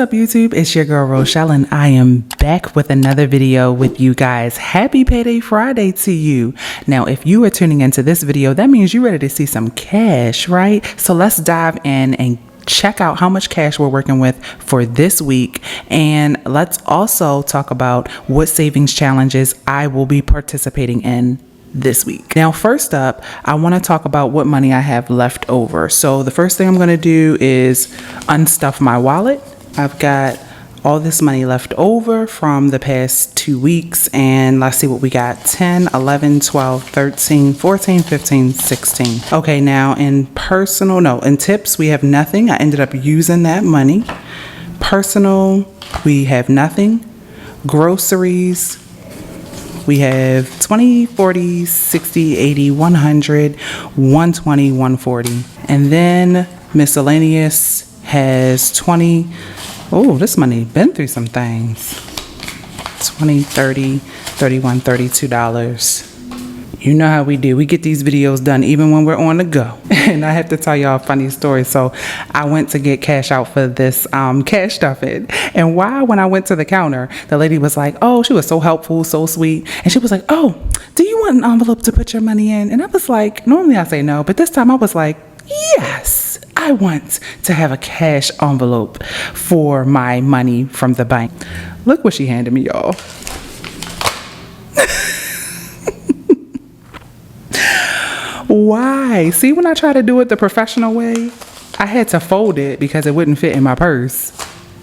up, YouTube? It's your girl Rochelle, and I am back with another video with you guys. Happy Payday Friday to you. Now, if you are tuning into this video, that means you're ready to see some cash, right? So let's dive in and check out how much cash we're working with for this week, and let's also talk about what savings challenges I will be participating in this week. Now, first up, I want to talk about what money I have left over. So the first thing I'm going to do is unstuff my wallet. I've got all this money left over from the past 2 weeks, and let's see what we got. 10, 11, 12, 13, 14, 15, 16. Okay, now in tips, we have nothing. I ended up using that money. Personal, we have nothing. Groceries, we have 20, 40, 60, 80, 100, 120, 140. And then miscellaneous has 20. Oh, this money been through some things. 20, 30, 31, $32. You know how we do. We get these videos done even when we're on the go. And I have to tell y'all a funny story. So I went to get cash out for this cash stuffing. And when I went to the counter, the lady was like, oh, she was so helpful, so sweet. And she was like, oh, do you want an envelope to put your money in? And I was like, normally I say no, but this time I was like, yes, I want to have a cash envelope for my money from the bank. Look what she handed me, y'all. Why? See, when I try to do it the professional way, I had to fold it because it wouldn't fit in my purse.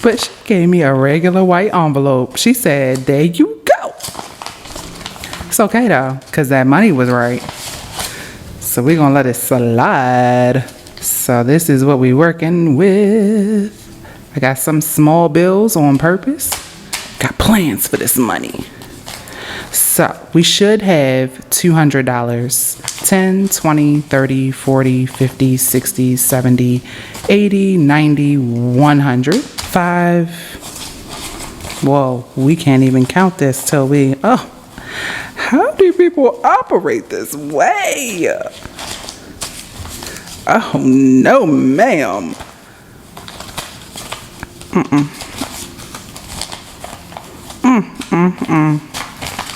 But she gave me a regular white envelope. She said, there you go. It's okay though, because that money was right. So we're going to let it slide. So this is what we're working with. I got some small bills on purpose. Got plans for this money. So we should have $200. 10, 20, 30, 40, 50, 60, 70, 80, 90, 100. 5. Whoa, we can't even count this till how do people operate this way? Oh, no, ma'am.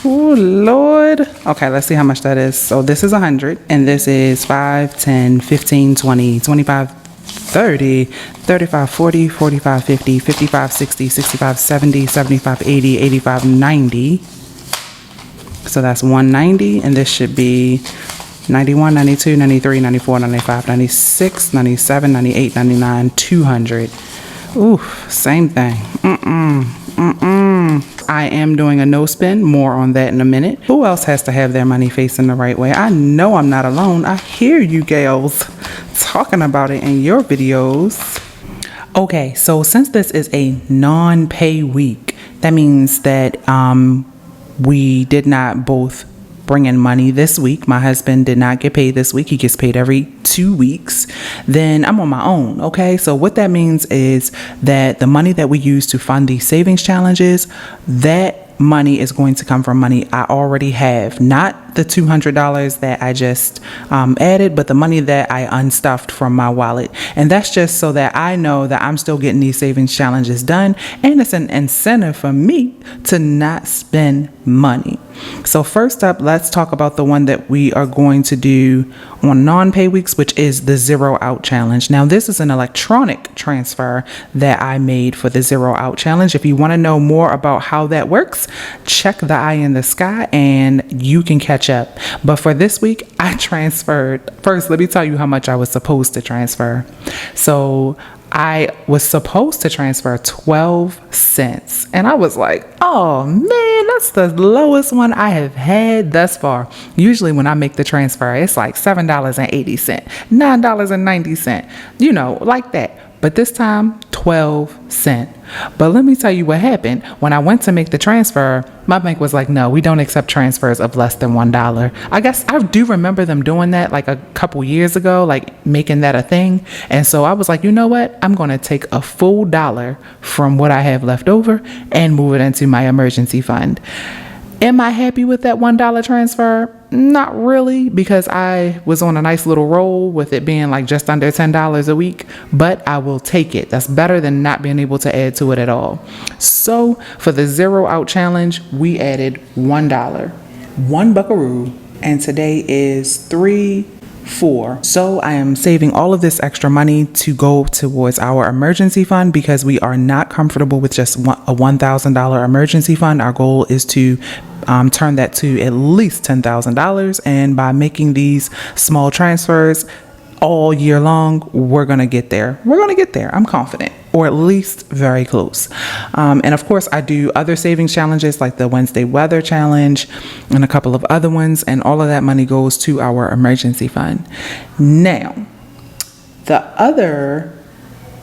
Oh, Lord. Okay, let's see how much that is. So this is 100, and this is 5, 10, 15, 20, 25, 30, 35, 40, 45, 50, 55, 60, 65, 70, 75, 80, 85, 90. So that's 190, and this should be 91, 92, 93, 94, 95, 96, 97, 98, 99, 200. Ooh, same thing. I am doing a no spin. More on that in a minute. Who else has to have their money facing the right way? I know I'm not alone. I hear you gals talking about it in your videos. Okay, so since this is a non-pay week, that means that we did not both bring in money this week. My husband did not get paid this week. He gets paid every 2 weeks. Then I'm on my own. Okay, so what that means is that the money that we use to fund these savings challenges, that money is going to come from money I already have, not the $200 that I just added, but the money that I unstuffed from my wallet. And that's just so that I know that I'm still getting these savings challenges done, and it's an incentive for me to not spend money. So first up, let's talk about the one that we are going to do on non-pay weeks, which is the Zero Out Challenge. Now, this is an electronic transfer that I made for the Zero Out Challenge. If you want to know more about how that works, check the eye in the sky and you can catch up. But for this week, I transferred. First, let me tell you how much I was supposed to transfer. So I was supposed to transfer 12 cents. And I was like, oh man, that's the lowest one I have had thus far. Usually when I make the transfer, it's like $7.80, $9.90, like that. But this time, 12 cents. But let me tell you what happened. When I went to make the transfer, my bank was like, no, we don't accept transfers of less than $1. I guess I do remember them doing that like a couple years ago, like making that a thing. And so I was like, you know what? I'm going to take a full $1 from what I have left over and move it into my emergency fund. Am I happy with that $1 transfer? Not really, because I was on a nice little roll with it being like just under $10 a week, but I will take it. That's better than not being able to add to it at all. So for the 0 out challenge, we added $1, one buckaroo, and today is 3/4. So I am saving all of this extra money to go towards our emergency fund because we are not comfortable with just a $1,000 emergency fund. Our goal is to turn that to at least $10,000, and by making these small transfers all year long, we're gonna get there. I'm confident, or at least very close. And of course, I do other savings challenges like the Wednesday weather challenge and a couple of other ones, and all of that money goes to our emergency fund. Now, the other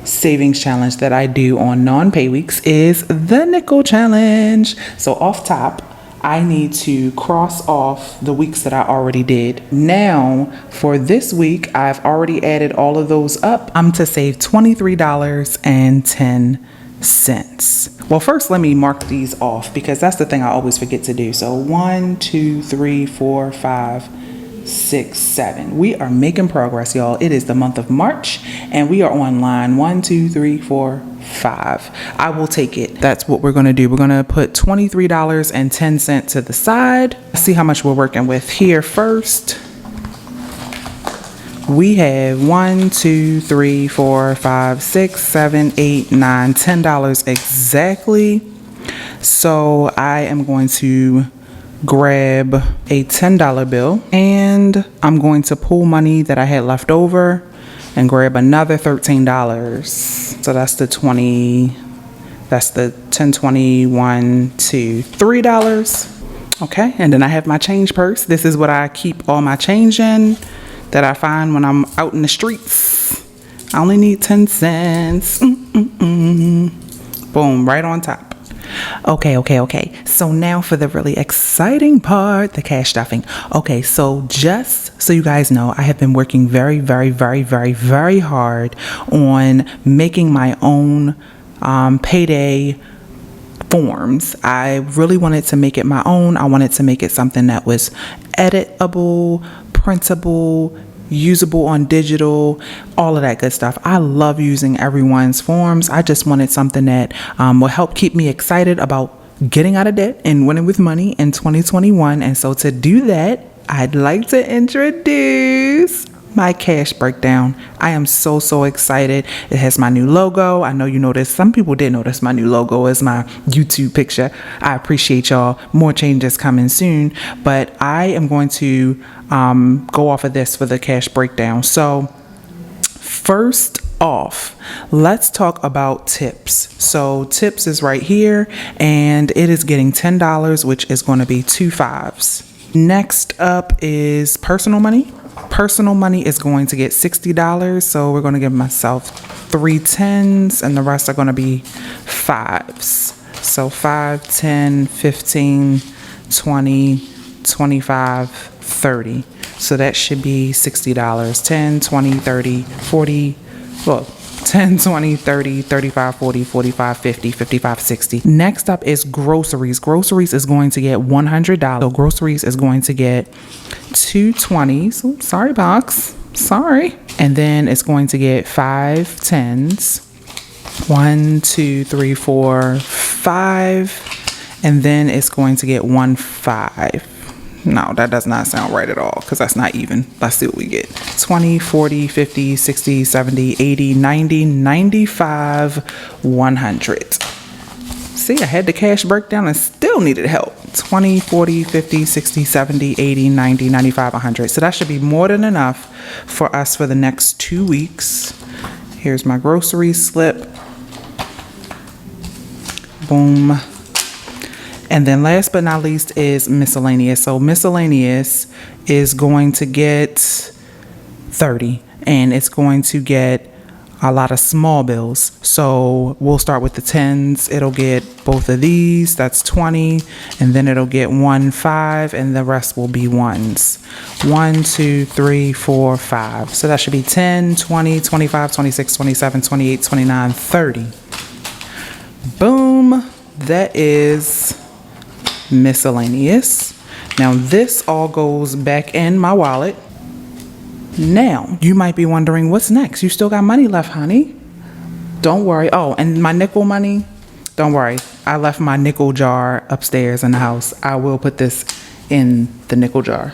savings challenge that I do on non-pay weeks is the nickel challenge. So off top, I need to cross off the weeks that I already did. Now, for this week, I've already added all of those up. I'm to save $23.10. Well, first, let me mark these off because that's the thing I always forget to do. So 1, 2, 3, 4, 5, 6, 7. We are making progress, y'all. It is the month of March, and we are on line 1, 2, 3, 4, 5. I will take it. That's what we're going to do. We're going to put $23.10 to the side. Let's see how much we're working with here first. We have 1, 2, 3, 4, 5, 6, 7, 8, 9, $10 exactly. So I am going to grab a $10 bill, and I'm going to pull money that I had left over and grab another $13. So that's the 20, that's the 10, 20, 1, 2, $3. Okay, and then I have my change purse. This is what I keep all my change in that I find when I'm out in the streets. I only need 10 cents. Boom, right on top. Okay. So now for the really exciting part, the cash stuffing. Okay, so just so you guys know, I have been working very hard on making my own payday forms. I really wanted to make it my own. I wanted to make it something that was editable, printable, usable on digital, all of that good stuff. I love using everyone's forms. I just wanted something that will help keep me excited about getting out of debt and winning with money in 2021. And so to do that, I'd like to introduce my cash breakdown. I am so excited. It has my new logo. I know you noticed, some people did notice my new logo as my YouTube picture. I appreciate y'all. More changes coming soon, but I am going to go off of this for the cash breakdown. So first off, let's talk about tips. So tips is right here, and it is getting $10, which is going to be 2 5s. Next up is personal money. Personal money is going to get $60, so we're going to give myself 3 10s, and the rest are going to be 5s. So 5, 10, 15, 20, 25, 30. So that should be $60. 10, 20, 30, 40, well, 10, 20, 30, 35, 40, 45, 50, 55, 60. Next up is groceries. Groceries is going to get $100. So groceries is going to get 2 20s. Oops, sorry, box. Sorry. And then it's going to get 5 10s. 1, 2, 3, 4, 5. And then it's going to get 1 5. No, that does not sound right at all because that's not even. Let's see what we get. 20, 40, 50, 60, 70, 80, 90, 95, 100. See, I had the cash breakdown and still needed help. 20, 40, 50, 60, 70, 80, 90, 95, 100. So that should be more than enough for us for the next 2 weeks. Here's my grocery slip. Boom. And then last but not least is miscellaneous. So miscellaneous is going to get 30, and it's going to get a lot of small bills. So we'll start with the 10s. It'll get both of these. That's 20. And then it'll get 1 5, and the rest will be 1s. 1, 2, 3, 4, 5. So that should be 10, 20, 25, 26, 27, 28, 29, 30. Boom. That is miscellaneous. Now this all goes back in my wallet. Now you might be wondering, what's next? You still got money left, honey. Don't worry. Oh, and my nickel money, don't worry. I left my nickel jar upstairs in the house. I will put this in the nickel jar.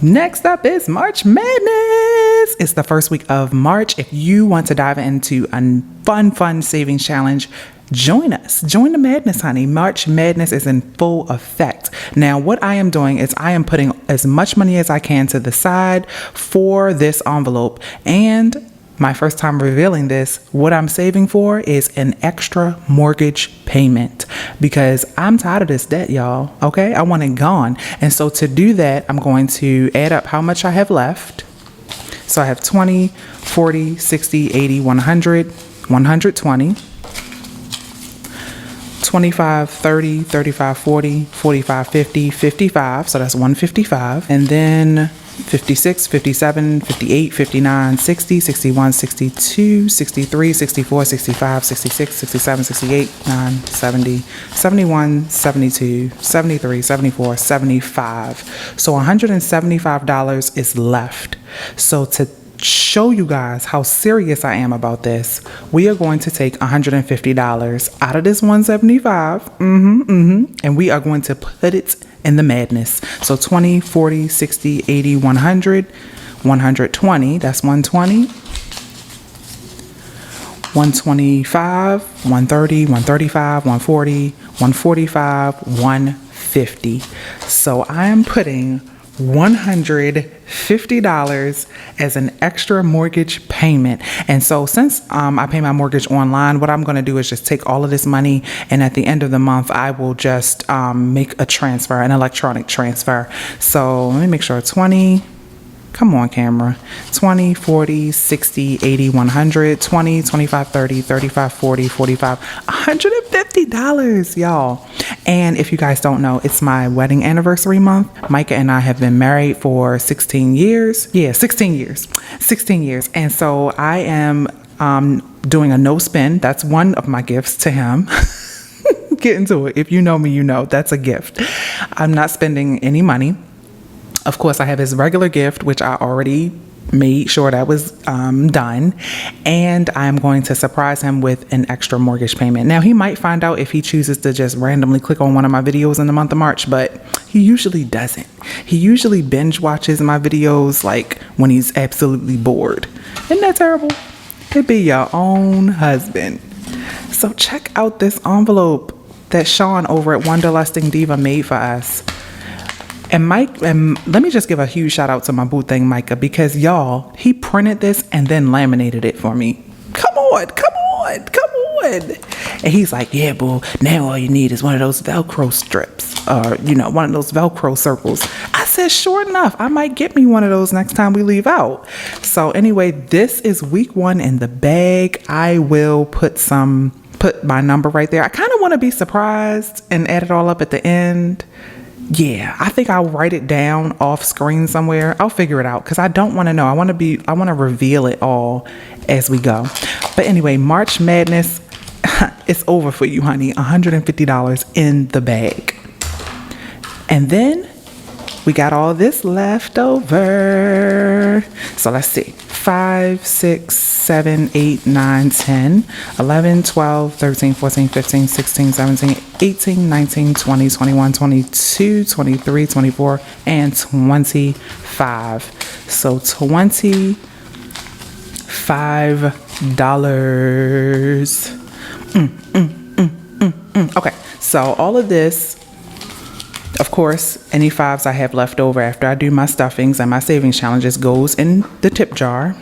Next up is March Madness. It's the first week of March. If you want to dive into a fun savings challenge, join us. Join the madness, honey. March Madness is in full effect. Now, what I am doing is I am putting as much money as I can to the side for this envelope. And my first time revealing this, what I'm saving for is an extra mortgage payment because I'm tired of this debt, y'all. Okay, I want it gone. And so to do that, I'm going to add up how much I have left. So I have 20, 40, 60, 80, 100, 120, 25, 30, 35, 40, 45, 50, 55. So that's 155. And then 56, 57, 58, 59, 60, 61, 62, 63, 64, 65, 66, 67, 68, 9, 70, 71, 72, 73, 74, 75. So $175 is left. So to show you guys how serious I am about this, we are going to take $150 out of this $175, and we are going to put it in the madness. So 20, 40, 60, 80, 100, 120, that's 120, 125, 130, 135, 140, 145, 150. So I am putting $150 as an extra mortgage payment. And so since I pay my mortgage online, what I'm going to do is just take all of this money, and at the end of the month I will just make a transfer, an electronic transfer. So let me make sure. 20, come on camera, 20, 40, 60, 80, 100, 20, 25, 30, 35, 40, 45, $150, y'all. And if you guys don't know, it's my wedding anniversary month. Micah and I have been married for 16 years. Yeah, 16 years. 16 years. And so I am doing a no spend. That's one of my gifts to him. Get into it. If you know me, you know that's a gift. I'm not spending any money. Of course, I have his regular gift, which I already made sure that was done, and I'm going to surprise him with an extra mortgage payment. Now, he might find out if he chooses to just randomly click on one of my videos in the month of March, but he usually doesn't. He usually binge watches my videos like when he's absolutely bored. Isn't that terrible? It'd be your own husband. So check out this envelope that Sean over at Wanderlusting Diva made for us. And Mike, and let me just give a huge shout out to my boo thing, Micah, because y'all, he printed this and then laminated it for me. Come on. And he's like, yeah, boo, now all you need is one of those Velcro strips or, one of those Velcro circles. I said, sure enough, I might get me one of those next time we leave out. So anyway, this is week 1 in the bag. I will put my number right there. I kind of want to be surprised and add it all up at the end. Yeah, I think I'll write it down off screen somewhere. I'll figure it out because I don't want to know. I want to reveal it all as we go. But anyway, March Madness, it's over for you, honey. $150 in the bag. And then we got all this left over. So let's see. 5, 6, 7, 8, 9, 10, 11, 12, 13, 14, 15, 16, 17, 18, 19, 20, 21, 22, 23, 24, and 25. So $25. Okay, so all of this, of course, any 5s I have left over after I do my stuffings and my savings challenges goes in the tip jar.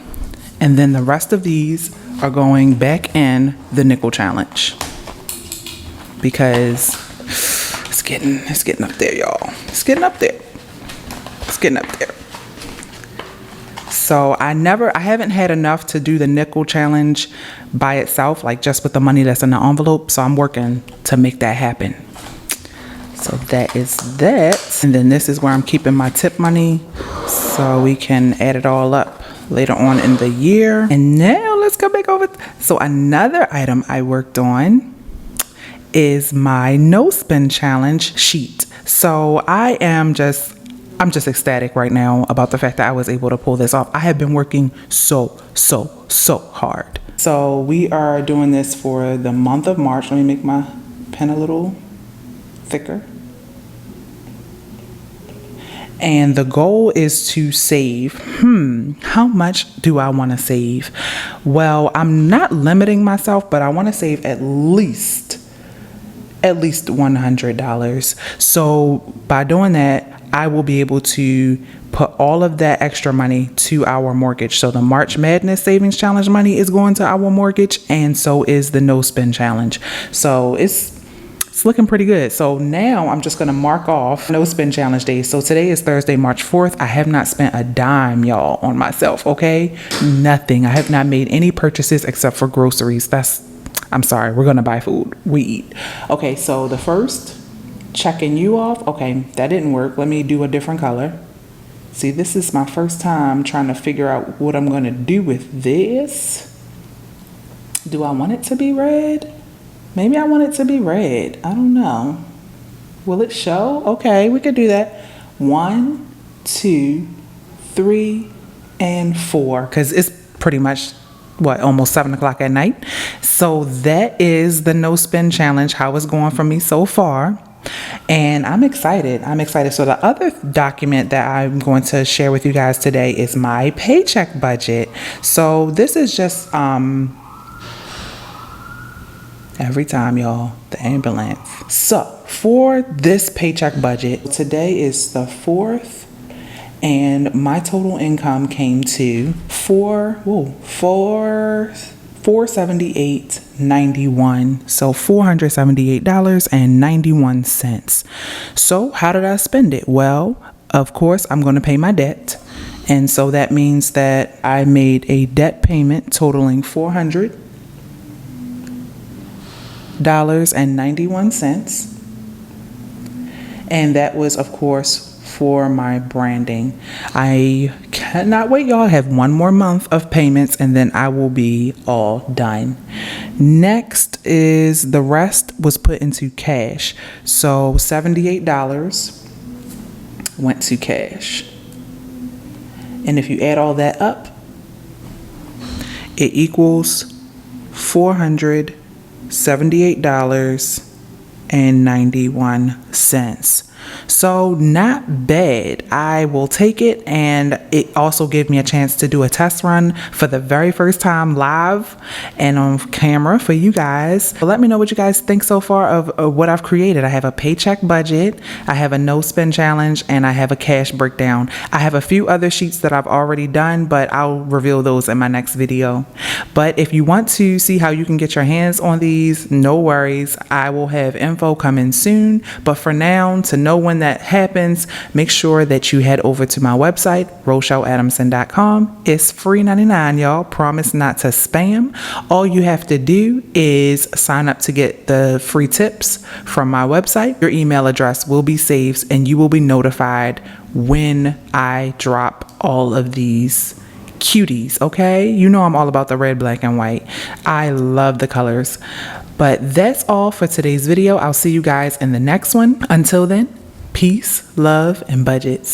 And then the rest of these are going back in the nickel challenge. Because it's getting up there, y'all. It's getting up there. So I haven't had enough to do the nickel challenge by itself, like just with the money that's in the envelope. So I'm working to make that happen. So that is that. And then this is where I'm keeping my tip money so we can add it all up later on in the year. And now let's go back over. So another item I worked on is my no spend challenge sheet. So I'm just ecstatic right now about the fact that I was able to pull this off. I have been working so hard. So we are doing this for the month of March. Let me make my pen a little thicker. And the goal is to save, how much do I want to save? Well, I'm not limiting myself, but I want to save at least $100. So by doing that, I will be able to put all of that extra money to our mortgage. So the March Madness Savings Challenge money is going to our mortgage, and so is the no spend challenge. So it's looking pretty good. So now I'm just going to mark off no spend challenge days. So today is Thursday, March 4th. I have not spent a dime, y'all, on myself. Okay. Nothing. I have not made any purchases except for groceries. I'm sorry. We're going to buy food. We eat. Okay. So the first, checking you off. Okay. That didn't work. Let me do a different color. See, this is my first time trying to figure out what I'm going to do with this. Do I want it to be red? Maybe I want it to be red. I don't know. Will it show? Okay, we could do that. 1, 2, 3, and 4. Because it's pretty much, almost 7 o'clock at night. So that is the no spend challenge, how it's going for me so far. And I'm excited. So the other document that I'm going to share with you guys today is my paycheck budget. So this is just, every time, y'all, the ambulance. So for this paycheck budget, today is the 4th, and my total income came to $478.91. So $478.91. So how did I spend it? Well, of course, I'm going to pay my debt. And so that means that I made a debt payment totaling $400.91, and that was, of course, for my branding. I cannot wait, y'all. I have one more month of payments and then I will be all done. Next is the rest was put into cash. So $78 went to cash, and if you add all that up, it equals $478.91. So not bad. I will take it, and it also gave me a chance to do a test run for the very first time live and on camera for you guys. So let me know what you guys think so far of what I've created. I have a paycheck budget, I have a no spend challenge, and I have a cash breakdown. I have a few other sheets that I've already done, but I'll reveal those in my next video. But if you want to see how you can get your hands on these, no worries. I will have info coming soon. But for now, to know when that happens, make sure that you head over to my website, RochelleAdamson.com. It's free 99, y'all. Promise not to spam. All you have to do is sign up to get the free tips from my website. Your email address will be saved, and you will be notified when I drop all of these cuties. Okay, you know I'm all about the red, black, and white. I love the colors. But that's all for today's video. I'll see you guys in the next one. Until then, peace, love, and budgets.